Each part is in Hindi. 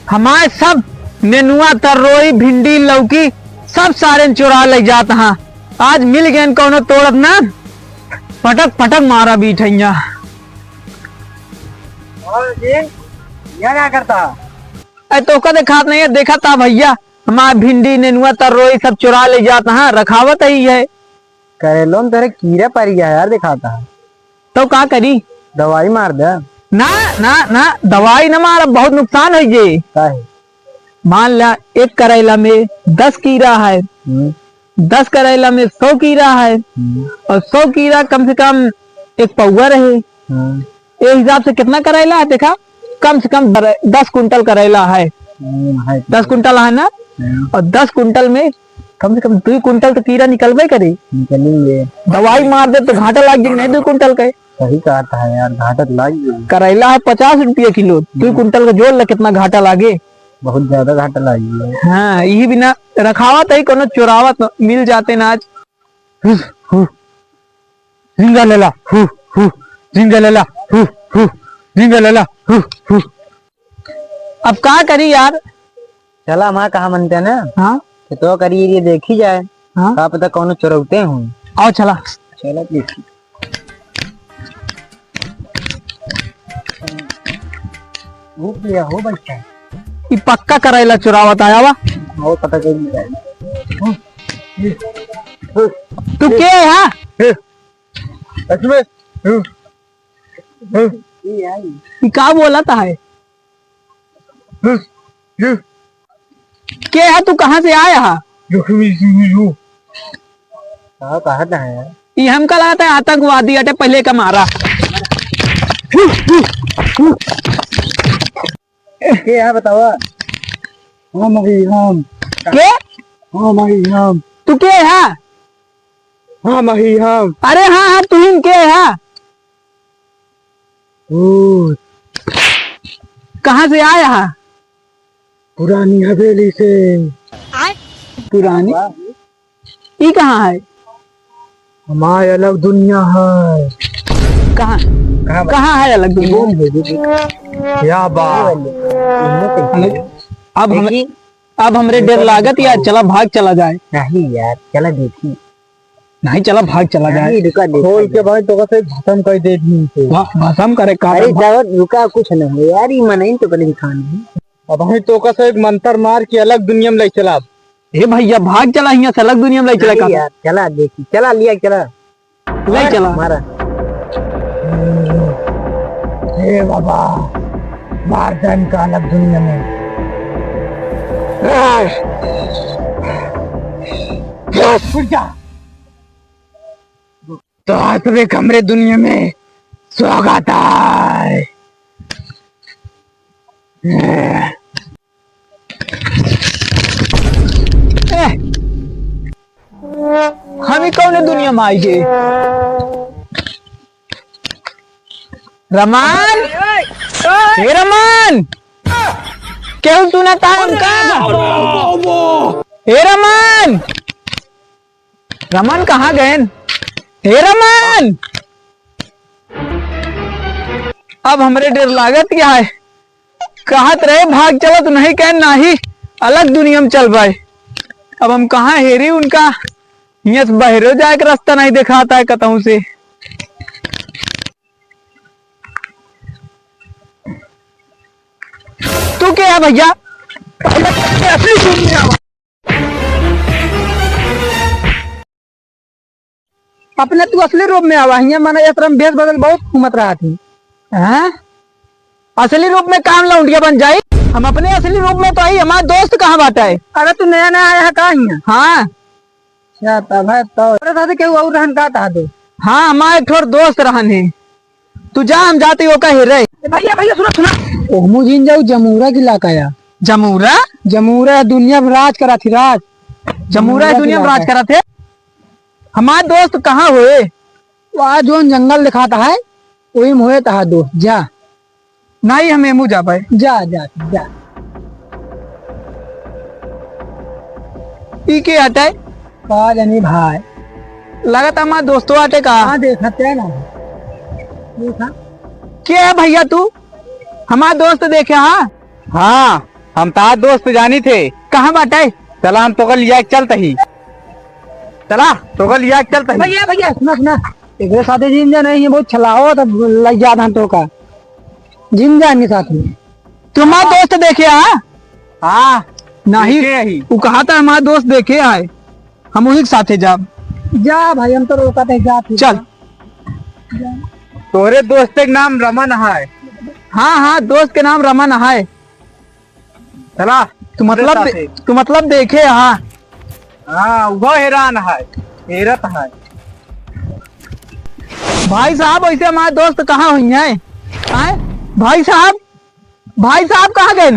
हमारे सब नेनुआ तरोई भिंडी लौकी सब सारे चुरा ले जाता हाँ। आज मिल गए कौनो तोड़त ना पटक पटक मारा बीठैया। यह क्या करता? अरे तो का देखात नहीं है, देखा था भैया हमारे भिंडी नेनुआ तरोई सब चुरा ले जाता हाँ। रखावत ही है। करेलो में तेरे कीड़ा पड़ गया यार, दिखाता है तो का करी? दवाई मार दे। ना ना ना दवाई न मारा, बहुत नुकसान है ये। मान ला एक करेला में 10 कीड़ा है, 10 करेला में 100 कीड़ा है और 100 कीड़ा कम से कम एक पौवा रहे। एक हिसाब से कितना करेला है देखा, कम से कम 10 कुंटल करेला है। 10 कुंटल है ना, और 10 कुंटल में कम से कम 2 कुंटल तो कीड़ा निकलबे करे। निकलेंगे। दवाई मार दे तो घाटा लग जाएगा नहीं 2 कुंटल के। सही कहा है यार, घाटा लग गया। करेला है 50 रुपये किलो, 2 कुंटल का जोड़ ले कितना घाटा लागे। बहुत ज्यादा घाटा लग गया। हाँ यही बिना रखावत है कोनो चुरावत मिल जाते ना आज। जिंदा लेला जिंदा लेला जिंदा लेला। अब क्या करी यार? चला हमारा कहा मनते है ना। हाँ तो करिए ये देखी जाए। हाँ क्या पता कौन चुरौते हूँ। आओ चला। चला देखी। भूख लिया हो बच्चा। ये पक्का करेला चुरावत आया वा। वो पता चल जाए। तू क्या है हाँ? ये क्या बोला था है? क्या है तू कहाँ से आया है? कहा था है ये हमका लगता है आतंकवादी अटे पहले का मारा। क्या है बताओ? हम के? हम तू के है? हम अरे हाँ हाँ तू ही के है? कहाँ से आया है? पुरानी हवेली से। पुरानी? ये कहाँ है? हमारी अलग दुनिया है। कहाँ कहाँ है अलग दुनिया? क्या बात। अब हमरे डर लागत यार, चला भाग चला जाए। नहीं यार चला देखी। नहीं चला भाग चला जाए। खोल के भाई तो कैसे खत्म कर दे दी। भसम करे का? अरे रुका कुछ नहीं है यार, ये मनाई तो पहले दिखाना। अब हमें तो कैसे एक मंत्र मार के अलग दुनिया में ले चला। ए भैया भाग चला यहाँ से, अलग दुनिया में ले चला यार। चला देखी, चला लिया, चला ले चला मारा। हे बाबा बारदान का अलग दुनिया में। तो आतरे कमरे दुनिया में स्वागत है। हम ही कौन दुनिया में आई है? रमान, हे रमान, क्यों सुना था हमका? हे रमान, रमान कहाँ गए? हे रमान, अब हमरे डर लागत क्या है? कहत रहे भाग चला तो नहीं कह, नहीं अलग दुनिया में चल पाए। अब हम कहाँ हेरी उनका? यहाँ से बहरो जाए का रास्ता नहीं दिखाता है कतहू से। तू क्या है भैया? अपने तू असली रूप में आवा। यहाँ माना यात्रा में भेष बदल बहुत घूमत रहा थी। हाँ? असली रूप में काम लौंडिया बन जाए। हम अपने असली रूप में तो आई, हमारा दोस्त कहाँ बाटा है? अरे तू नया नया आया है कहाँ यहाँ? हाँ अच्छा तब है तो क्यों और रहन का था दो। हाँ हमारे थोड़ दोस्त रहन है। तू जा, हम जाते हो कहे रहे। भैया भैया सुना सुना। ओहमू जिन जाऊ जमूरा की इलाका या। जमूरा? जमूरा दुनिया में राज करा थी। राज जमूरा दुनिया में राज करा थे। हमारे दोस्त कहाँ हुए? वहाँ जो जंगल दिखाता है वही में हुए था दोस्त। जा नहीं हम एमू जा पाए। जा जा जा। ई के हटे? का जानी भाई, लगा था हमारे दोस्तों हटे का। हाँ देखते है ना। देखा क्या है भैया तू? हमारा दोस्त देखे? हाँ हाँ हम तार दोस्त जानी थे। कहाँ बाटे? चला हम तो लिया के चलते ही। चला तो लिया के चलते ही। भैया भैया सुना सुना, एक साथे जिंजा नहीं है, बहुत छलाओ तब लग जा धान तो का जिंजा नहीं साथ में। तुम्हारा दोस्त देखे हाँ नहीं, वो कहा था हमारा दोस्त देखे आए, हम उसी के साथे जा। जा भाई, हम तो रोका थे, जा चल। तोरे दोस्त के नाम रमन है? हाँ हाँ, दोस्त के नाम रमन है। चला तू मतलब देखे? हाँ हाँ, वो हैरान है, हैरत है। भाई साहब वैसे हमारे दोस्त कहाँ हुई है? भाई साहब कहाँ गए?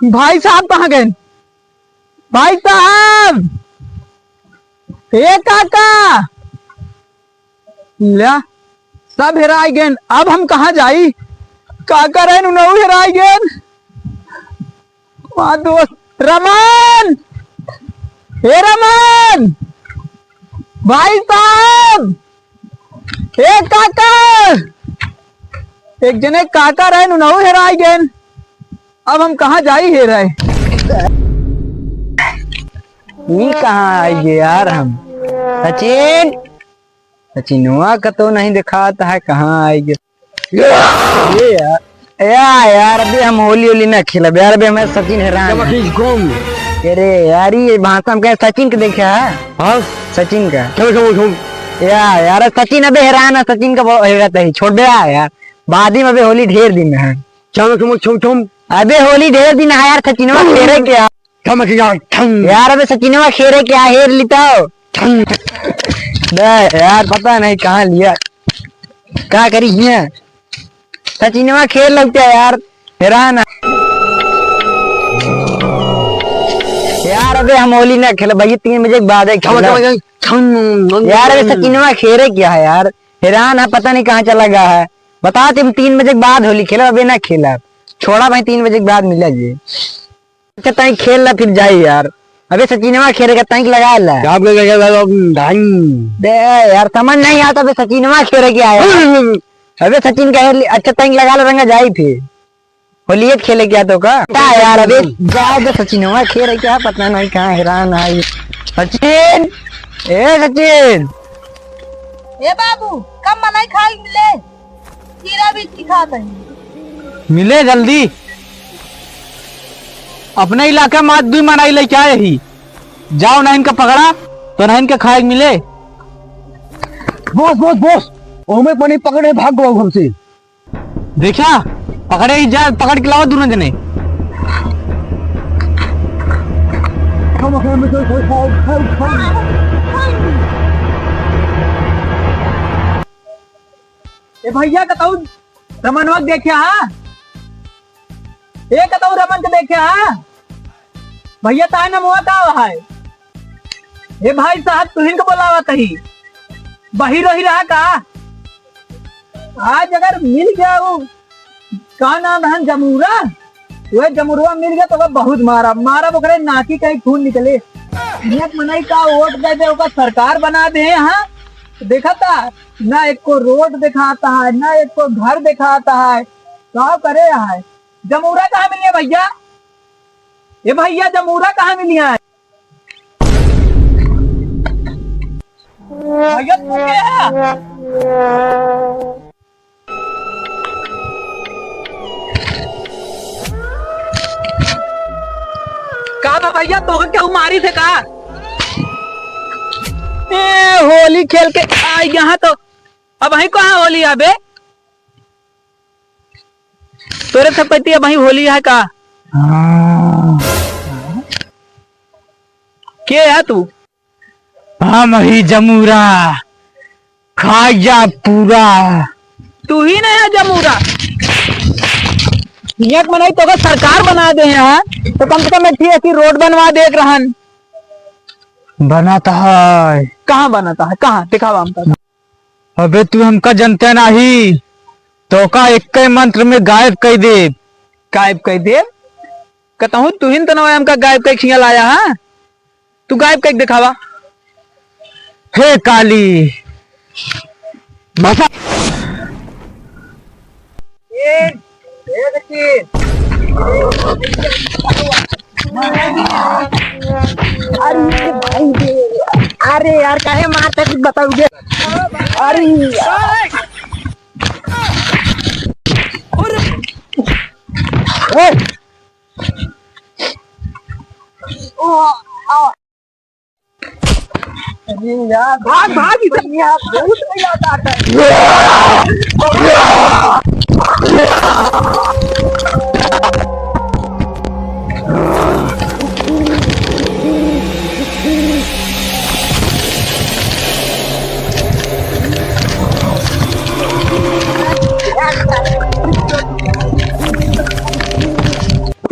भाई साहब कहाँ गए? भाई साहब, हे काका, ला सब हेराई गए। अब हम कहाँ जाई? काका रहे नऊ हेराई गए। वहाँ दोस्त रमन, हे रमन, भाई साहब, हे काका, एक जने काका रहे नऊ हेराई गए। अब हम कहाँ जाई हेराए? ये कहाँ आएंगे यार हम? सचिनवा का तो नहीं दिखाता है, कहाँ आएंगे ये यार अभी हम होली ना खेला यार, अभी हमें सचिन हैरान। अरे यार ये भाषा में सचिन का देखा है? हाँ सचिन का। यार सचिन अबे हैरान है, सचिन का हैरत है। छोड़ दे यार, बाद में अबे होली ढेर दिन है। अबे होली ढेर दिन है यार, सचिनवा खेरे क्या यार? अबे सचिनवा खेरे क्या हेर लिता यार, पता नहीं कहाँ लिया, क्या करी है। सचिनवा खेल लगता है यार, हैरान है यार। अबे हम होली ना खेले भैया, 3 बजे के बाद यार। अबे सचिनवा खेरे क्या है यार, हैरान है, पता नहीं कहाँ चला गया है। बता तुम 3 बजे के बाद होली खेला? अबे ना खेला, छोड़ा भाई, 3 बजे के बाद मिला जी। अच्छा तई खेल ला फिर जाई यार। अबे सचिनवा खेलेगा तई लगा ला यार, समझ नहीं आता। अबे सचिनवा खेले क्या है? अबे सचिन का अच्छा तई लगा ला, रंगा जाई फिर होली खेले क्या तो का यार। अबे जाओ, अबे सचिनवा खेले क्या, पता नहीं कहाँ हैरान है। सचिन, ए सचिन, ए बाबू, कब मलाई खाई मिले? खीरा भी सिखाते हैं। मिले जल्दी। अपने इलाके में आज 2 मनाई ले क्या यही? जाओ ना इनका पकड़ा तो ना इनके खाए मिले। बोस ओमे पनी पकड़े भाग गो हमसे। देखा पकड़े ही जा, पकड़ के लाओ दोनों जने। ए भैया कतौ रमनवा देखे? हाँ कतौ रमन के देखे? हाँ भैया ताय ना मुआ का है? ए भाई साहब तू इनको बोलावा तही बही रही रहा का? आज अगर मिल गया वो का नाम है जमूरा, वह जमुरवा मिल गया तो बहुत मारा बकरे नाकी कहीं खून निकले। मनाई का वोट दे दे, सरकार बना दे। हाँ देखा था ना, एक को रोड दिखाता है ना एक को घर दिखाता है, क्या करे है? जमूरा कहाँ मिली है भैया? ये भैया जमूरा कहाँ मिली है भैया? तू क्या है? कहा भैया तो क्या मारी थे का? होली खेल के आई यहाँ तो अब वही कहाँ होली है बे? तोरे सब कहती है वही होली है का? के है तू? हम ही जमूरा खाया पूरा। तू ही नहीं है जमूरा? एक मनाई तो सरकार बना दे हैं तो कम से कम अच्छी रोड बनवा दे रहन। बनाता है? कहाँ बनाता है? कहाँ दिखावा हमका। अबे तू हमका जनते नहीं तो का एक मंत्र में गायब कर दे। गायब कर दे? कहता हूँ तू हिंद तो हमका गायब कर खिया लाया है, तू गायब कर दिखावा। हे काली भाषा अरे यार काहे मारते कुछ बताओगे? अरे यार भाग भाग भैया बहुत मजा आता है।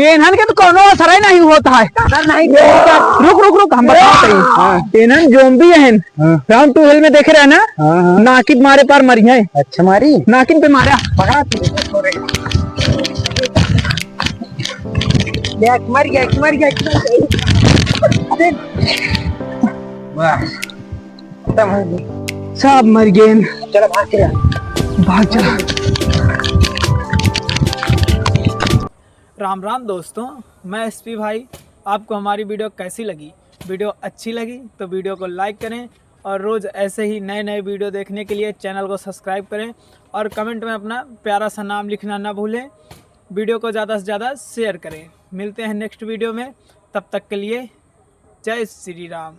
इन्हन के तो कोनो असर ही नहीं होता है। नहीं रुक रुक रुक हम बताते हैं। इन्हन जोम्बी हैं। राउंड 2 हिल में देख रहे हैं ना, नाकिब मारे पार मरी है। अच्छा मारी नाकिब पे मारा पकड़ा मर गया मर गया सब मर गए। चलो भाग चला भाग चला। राम राम दोस्तों, मैं एसपी भाई। आपको हमारी वीडियो कैसी लगी? वीडियो अच्छी लगी तो वीडियो को लाइक करें और रोज़ ऐसे ही नए नए वीडियो देखने के लिए चैनल को सब्सक्राइब करें और कमेंट में अपना प्यारा सा नाम लिखना ना भूलें। वीडियो को ज़्यादा से ज़्यादा शेयर करें। मिलते हैं नेक्स्ट वीडियो में, तब तक के लिए जय श्री राम।